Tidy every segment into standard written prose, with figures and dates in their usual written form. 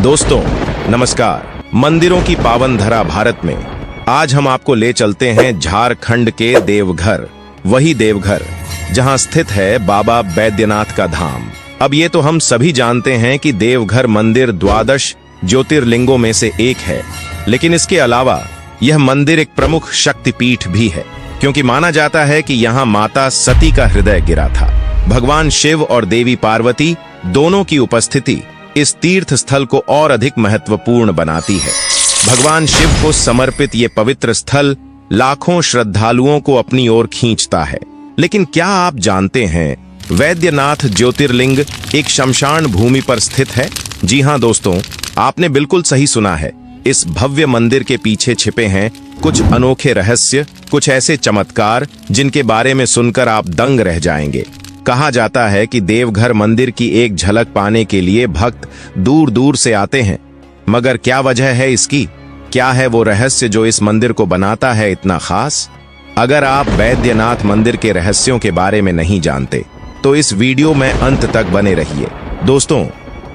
दोस्तों नमस्कार। मंदिरों की पावन धरा भारत में आज हम आपको ले चलते हैं झारखंड के देवघर, वही देवघर जहां स्थित है बाबा बैद्यनाथ का धाम। अब ये तो हम सभी जानते हैं कि देवघर मंदिर 12 ज्योतिर्लिंगों में से एक है, लेकिन इसके अलावा यह मंदिर एक प्रमुख शक्तिपीठ भी है, क्योंकि माना जाता है कि यहाँ माता सती का हृदय गिरा था। भगवान शिव और देवी पार्वती दोनों की उपस्थिति इस तीर्थ स्थल को और अधिक महत्वपूर्ण बनाती है। भगवान शिव को समर्पित ये पवित्र स्थल लाखों श्रद्धालुओं को अपनी ओर खींचता है। लेकिन क्या आप जानते हैं, वैद्यनाथ ज्योतिर्लिंग एक शमशान भूमि पर स्थित है? जी हाँ दोस्तों, आपने बिल्कुल सही सुना है। इस भव्य मंदिर के पीछे छिपे हैं कुछ अनोखे रहस्य, कुछ ऐसे चमत्कार जिनके बारे में सुनकर आप दंग रह जाएंगे। कहा जाता है कि देवघर मंदिर की एक झलक पाने के लिए भक्त दूर दूर से आते हैं, मगर क्या वजह है इसकी? क्या है वो रहस्य जो इस मंदिर को बनाता है इतना खास? अगर आप बैद्यनाथ मंदिर के रहस्यों के बारे में नहीं जानते तो इस वीडियो में अंत तक बने रहिए। दोस्तों,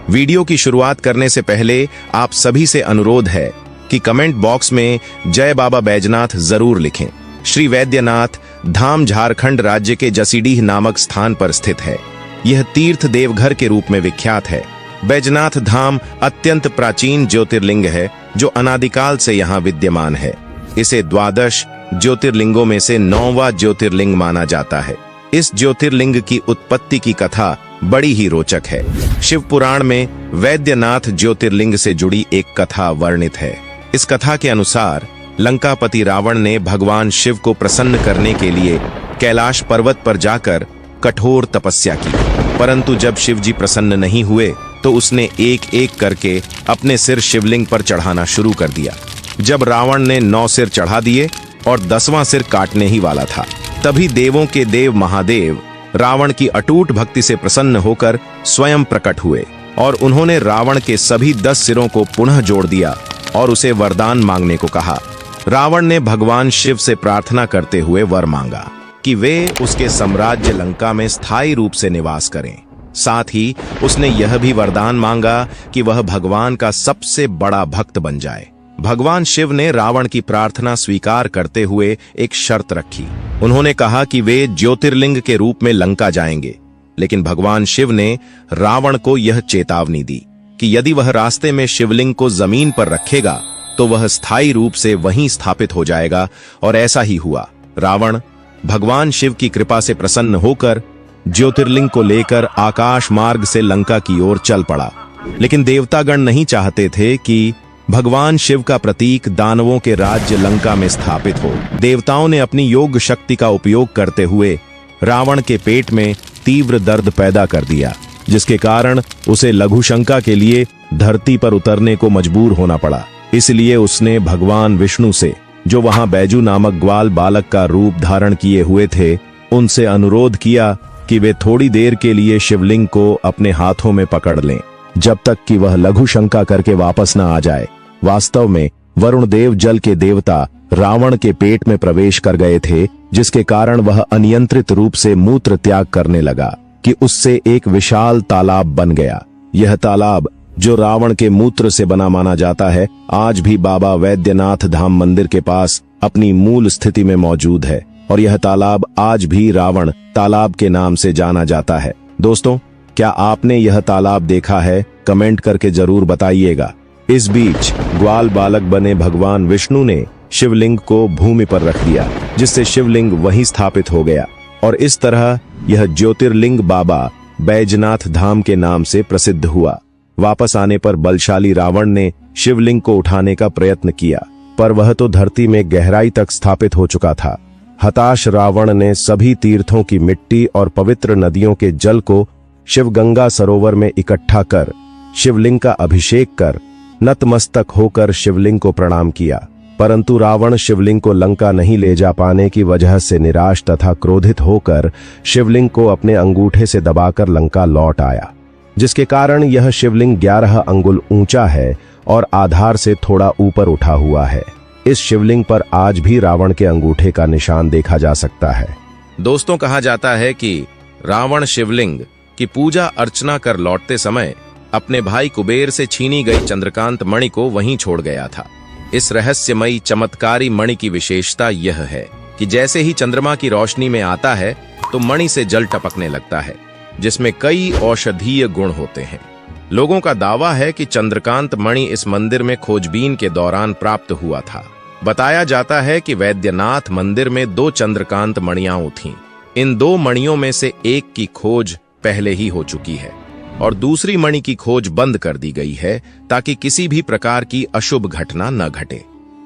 वीडियो की शुरुआत करने से पहले आप सभी से अनुरोध है कि कमेंट बॉक्स में जय बाबा बैजनाथ जरूर लिखें। श्री वैद्यनाथ धाम झारखंड राज्य के जसीडीह नामक स्थान पर स्थित है। यह तीर्थ देवघर के रूप में विख्यात है। बैजनाथ धाम अत्यंत प्राचीन ज्योतिर्लिंग है जो अनादिकाल से यहाँ विद्यमान है। इसे 12 ज्योतिर्लिंगों में से 9वां ज्योतिर्लिंग माना जाता है। इस ज्योतिर्लिंग की उत्पत्ति की कथा बड़ी ही रोचक है। शिव पुराण में वैद्यनाथ ज्योतिर्लिंग से जुड़ी एक कथा वर्णित है। इस कथा के अनुसार लंकापति रावण ने भगवान शिव को प्रसन्न करने के लिए कैलाश पर्वत पर जाकर कठोर तपस्या की, परंतु जब शिव जी प्रसन्न नहीं हुए तो उसने एक एक करके अपने सिर शिवलिंग पर चढ़ाना शुरू कर दिया। जब रावण ने 9 सिर चढ़ा दिए और 10वां सिर काटने ही वाला था, तभी देवों के देव महादेव रावण की अटूट भक्ति से प्रसन्न होकर स्वयं प्रकट हुए और उन्होंने रावण के सभी 10 सिरों को पुनः जोड़ दिया और उसे वरदान मांगने को कहा। रावण ने भगवान शिव से प्रार्थना करते हुए वर मांगा कि वे उसके साम्राज्य लंका में स्थायी रूप से निवास करें। साथ ही उसने यह भी वरदान मांगा कि वह भगवान का सबसे बड़ा भक्त बन जाए। भगवान शिव ने रावण की प्रार्थना स्वीकार करते हुए एक शर्त रखी। उन्होंने कहा कि वे ज्योतिर्लिंग के रूप में लंका जाएंगे, लेकिन भगवान शिव ने रावण को यह चेतावनी दी कि यदि वह रास्ते में शिवलिंग को जमीन पर रखेगा तो वह स्थायी रूप से वहीं स्थापित हो जाएगा, और ऐसा ही हुआ। रावण भगवान शिव की कृपा से प्रसन्न होकर ज्योतिर्लिंग को लेकर आकाश मार्ग से लंका की ओर चल पड़ा। लेकिन देवतागण नहीं चाहते थे कि भगवान शिव का प्रतीक दानवों के राज्य लंका में स्थापित हो। देवताओं ने अपनी योग शक्ति का उपयोग करते हुए रावण के पेट में तीव्र दर्द पैदा कर दिया, जिसके कारण उसे लघुशंका के लिए धरती पर उतरने को मजबूर होना पड़ा। इसलिए उसने भगवान विष्णु से, जो वहां बैजू नामक ग्वाल बालक का रूप धारण किए हुए थे, उनसे अनुरोध किया कि वे थोड़ी देर के लिए शिवलिंग को अपने हाथों में पकड़ लें, जब तक कि वह लघु शंका करके वापस न आ जाए। वास्तव में वरुण देव, जल के देवता, रावण के पेट में प्रवेश कर गए थे, जिसके कारण वह अनियंत्रित रूप से मूत्र त्याग करने लगा कि उससे एक विशाल तालाब बन गया। यह तालाब, जो रावण के मूत्र से बना माना जाता है, आज भी बाबा वैद्यनाथ धाम मंदिर के पास अपनी मूल स्थिति में मौजूद है, और यह तालाब आज भी रावण तालाब के नाम से जाना जाता है। दोस्तों, क्या आपने यह तालाब देखा है? कमेंट करके जरूर बताइएगा। इस बीच ग्वाल बालक बने भगवान विष्णु ने शिवलिंग को भूमि पर रख दिया, जिससे शिवलिंग वहीं स्थापित हो गया, और इस तरह यह ज्योतिर्लिंग बाबा बैजनाथ धाम के नाम से प्रसिद्ध हुआ। वापस आने पर बलशाली रावण ने शिवलिंग को उठाने का प्रयत्न किया, पर वह तो धरती में गहराई तक स्थापित हो चुका था। हताश रावण ने सभी तीर्थों की मिट्टी और पवित्र नदियों के जल को शिवगंगा सरोवर में इकट्ठा कर शिवलिंग का अभिषेक कर नतमस्तक होकर शिवलिंग को प्रणाम किया, परंतु रावण शिवलिंग को लंका नहीं ले जा पाने की वजह से निराश तथा क्रोधित होकर शिवलिंग को अपने अंगूठे से दबाकर लंका लौट आया, जिसके कारण यह शिवलिंग 11 अंगुल ऊंचा है और आधार से थोड़ा ऊपर उठा हुआ है। इस शिवलिंग पर आज भी रावण के अंगूठे का निशान देखा जा सकता है। दोस्तों, कहा जाता है कि रावण शिवलिंग की पूजा अर्चना कर लौटते समय अपने भाई कुबेर से छीनी गई चंद्रकांत मणि को वहीं छोड़ गया था। इस रहस्यमयी चमत्कारी मणि की विशेषता यह है कि जैसे ही चंद्रमा की रोशनी में आता है तो मणि से जल टपकने लगता है, जिसमें कई औषधीय गुण होते हैं। लोगों का दावा है कि चंद्रकांत मणि इस मंदिर में खोजबीन के दौरान प्राप्त हुआ था। बताया जाता है कि वैद्यनाथ मंदिर में 2 चंद्रकांत मणियां थीं। इन 2 मणियों में से एक की खोज पहले ही हो चुकी है और दूसरी मणि की खोज बंद कर दी गई है ताकि किसी भी प्रकार की अशुभ घटना न घटे।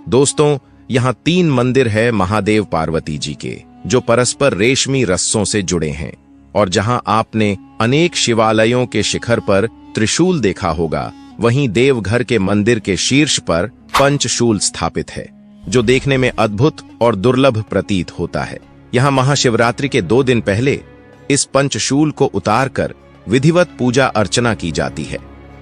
दोस्तों, यहाँ 3 मंदिर है महादेव पार्वती जी के, जो परस्पर रेशमी रस्सों से जुड़े हैं, और जहां आपने अनेक शिवालयों के शिखर पर त्रिशूल देखा होगा, वहीं देवघर के मंदिर के शीर्ष पर पंचशूल स्थापित है, जो देखने में अद्भुत और दुर्लभ प्रतीत होता है। यहाँ महाशिवरात्रि के 2 दिन पहले इस पंचशूल को उतारकर विधिवत पूजा अर्चना की जाती है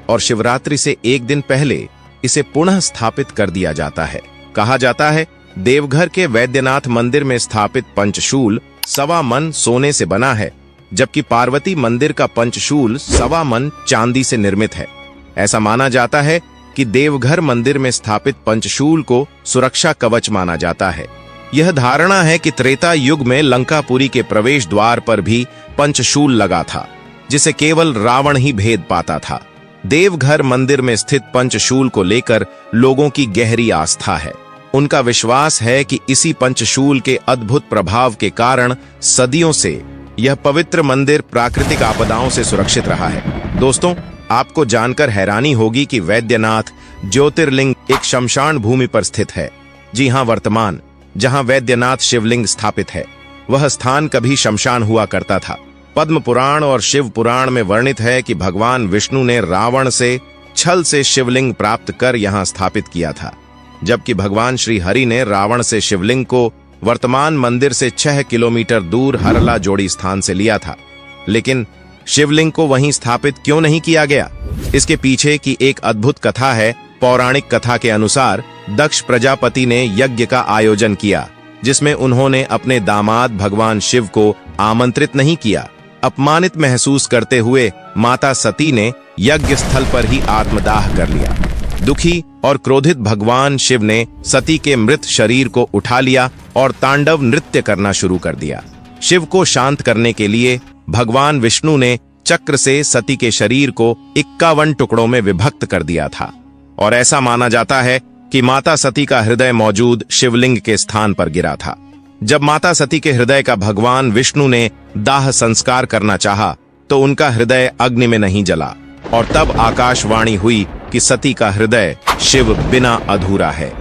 और शिवरात्रि से 1 दिन पहले इसे पुनः स्थापित कर दिया जाता है। कहा जाता है देवघर के वैद्यनाथ मंदिर में स्थापित पंचशूल 1.25 मन सोने से बना है, जबकि पार्वती मंदिर का पंचशूल 1.25 मन चांदी से निर्मित है। ऐसा माना जाता है कि देवघर मंदिर में स्थापित पंचशूल को सुरक्षा कवच माना जाता है। यह धारणा है कि त्रेता युग में लंकापुरी के प्रवेश द्वार पर भी पंचशूल लगा था, जिसे केवल रावण ही भेद पाता था। देवघर मंदिर में स्थित पंचशूल को लेकर लोगों की गहरी आस्था है। उनका विश्वास है कि इसी पंचशूल के अद्भुत प्रभाव के कारण सदियों से यह पवित्र मंदिर प्राकृतिक आपदाओं से सुरक्षित रहा है। दोस्तों, आपको जानकर हैरानी होगी कि वैद्यनाथ ज्योतिर्लिंग एक शमशान भूमि पर स्थित है। जी हां, वर्तमान जहां वैद्यनाथ शिवलिंग स्थापित है, वह स्थान कभी शमशान हुआ करता था। पद्म पुराण और शिव पुराण में वर्णित है कि भगवान विष्णु ने रावण से छल से शिवलिंग प्राप्त कर यहां स्थापित किया था, जबकि भगवान श्री हरि ने रावण से शिवलिंग को वर्तमान मंदिर से 6 किलोमीटर दूर हरला जोड़ी स्थान से लिया था। लेकिन शिवलिंग को वहीं स्थापित क्यों नहीं किया गया? इसके पीछे की एक अद्भुत कथा है। पौराणिक कथा के अनुसार दक्ष प्रजापति ने यज्ञ का आयोजन किया, जिसमें उन्होंने अपने दामाद भगवान शिव को आमंत्रित नहीं किया। अपमानित महसूस करते हुए माता सती ने यज्ञ स्थल पर ही आत्मदाह कर लिया। दुखी और क्रोधित भगवान शिव ने सती के मृत शरीर को उठा लिया और तांडव नृत्य करना शुरू कर दिया। शिव को शांत करने के लिए भगवान विष्णु ने चक्र से सती के शरीर को 51 टुकड़ों में विभक्त कर दिया था, और ऐसा माना जाता है कि माता सती का हृदय मौजूद शिवलिंग के स्थान पर गिरा था। जब माता सती के हृदय का भगवान विष्णु ने दाह संस्कार करना चाहा, तो उनका हृदय अग्नि में नहीं जला, और तब आकाशवाणी हुई कि सती का हृदय शिव बिना अधूरा है।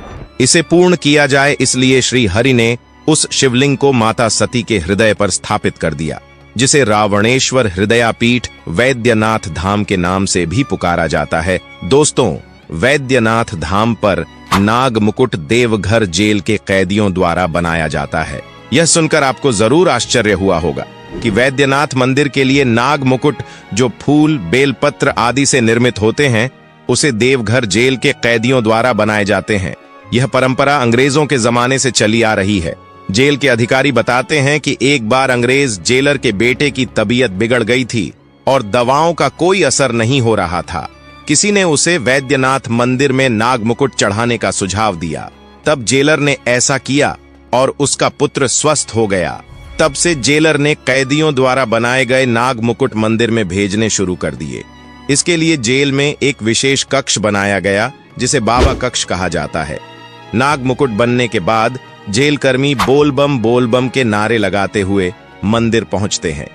इसे पूर्ण किया जाए, इसलिए श्री हरि ने उस शिवलिंग को माता सती के हृदय पर स्थापित कर दिया, जिसे रावणेश्वर हृदयापीठ वैद्यनाथ धाम के नाम से भी पुकारा जाता है। दोस्तों, वैद्यनाथ धाम पर नाग मुकुट देवघर जेल के कैदियों द्वारा बनाया जाता है। यह सुनकर आपको जरूर आश्चर्य हुआ होगा कि वैद्यनाथ मंदिर के लिए नाग मुकुट, जो फूल, बेलपत्र आदि से निर्मित होते हैं, उसे देवघर जेल के कैदियों द्वारा बनाए जाते हैं। यह परंपरा अंग्रेजों के जमाने से चली आ रही है। जेल के अधिकारी बताते हैं कि एक बार अंग्रेज जेलर के बेटे की तबीयत बिगड़ गई थी और दवाओं का कोई असर नहीं हो रहा था। किसी ने उसे वैद्यनाथ मंदिर में नाग मुकुट चढ़ाने का सुझाव दिया। तब जेलर ने ऐसा किया और उसका पुत्र स्वस्थ हो गया। तब से जेलर ने कैदियों द्वारा बनाए गए नाग मुकुट मंदिर में भेजने शुरू कर दिए। इसके लिए जेल में एक विशेष कक्ष बनाया गया, जिसे बाबा कक्ष कहा जाता है। नाग मुकुट बनने के बाद जेल कर्मी बोल बम के नारे लगाते हुए मंदिर पहुंचते हैं।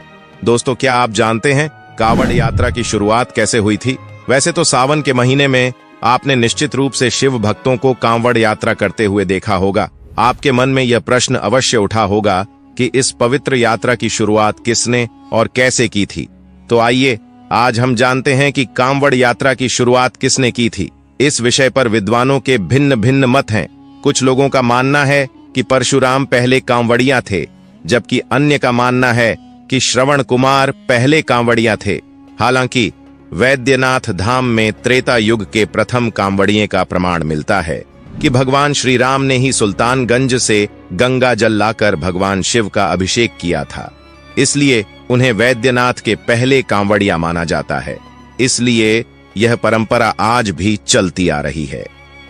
दोस्तों, क्या आप जानते हैं कांवड़ यात्रा की शुरुआत कैसे हुई थी? वैसे तो सावन के महीने में आपने निश्चित रूप से शिव भक्तों को कांवड़ यात्रा करते हुए देखा होगा। आपके मन में यह प्रश्न अवश्य उठा होगा कि इस पवित्र यात्रा की शुरुआत किसने और कैसे की थी। तो आइए आज हम जानते हैं कि कांवड़ यात्रा की शुरुआत किसने की थी। इस विषय पर विद्वानों के भिन्न भिन्न मत हैं। कुछ लोगों का मानना है कि परशुराम पहले कांवड़िया थे, जबकि अन्य का मानना है कि श्रवण कुमार पहले कांवड़िया थे। हालांकि वैद्यनाथ धाम में त्रेता युग के प्रथम कांवड़िये का प्रमाण मिलता है कि भगवान श्री राम ने ही सुल्तानगंज से गंगा जल लाकर भगवान शिव का अभिषेक किया था, इसलिए उन्हें वैद्यनाथ के पहले कांवड़िया माना जाता है। इसलिए यह परंपरा आज भी चलती आ रही है।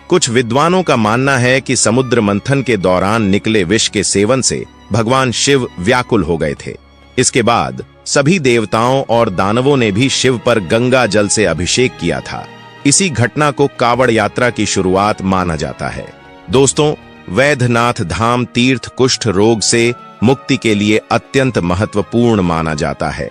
कुछ विद्वानों का मानना है कि समुद्र मंथन के दौरान निकले विष के सेवन से भगवान शिव व्याकुल हो गए थे। इसके बाद सभी देवताओं और दानवों ने भी शिव पर गंगा जल से अभिषेक किया था। इसी घटना को कावड़ यात्रा की शुरुआत माना जाता है। दोस्तों, वैद्यनाथ धाम तीर्थ कुष्ठ रोग से मुक्ति के लिए अत्यंत महत्वपूर्ण माना जाता है।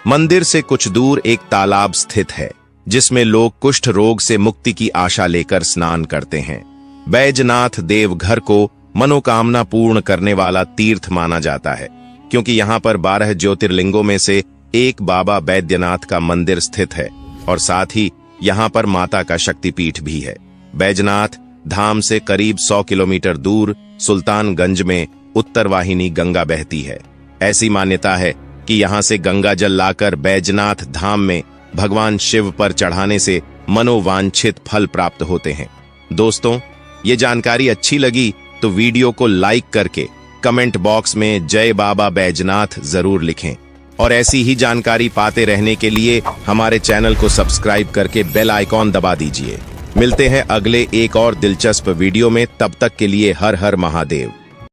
मंदिर से कुछ दूर एक तालाब स्थित है जिसमें लोग कुष्ठ रोग से मुक्ति की आशा लेकर स्नान करते हैं। बैजनाथ देवघर को मनोकामना पूर्ण करने वाला तीर्थ माना जाता है क्योंकि यहाँ पर 12 ज्योतिर्लिंगों में से एक बाबा बैद्यनाथ का मंदिर स्थित है और साथ ही यहाँ पर माता का शक्तिपीठ भी है। बैजनाथ धाम से करीब 100 किलोमीटर दूर सुल्तानगंज में उत्तर वाहिनी गंगा बहती है। ऐसी मान्यता है कि यहाँ से गंगा जल लाकर बैजनाथ धाम में भगवान शिव पर चढ़ाने से मनोवांछित फल प्राप्त होते हैं। दोस्तों, ये जानकारी अच्छी लगी तो वीडियो को लाइक करके कमेंट बॉक्स में जय बाबा बैजनाथ जरूर लिखें और ऐसी ही जानकारी पाते रहने के लिए हमारे चैनल को सब्सक्राइब करके बेल आइकॉन दबा दीजिए। मिलते हैं अगले एक और दिलचस्प वीडियो में, तब तक के लिए हर हर महादेव।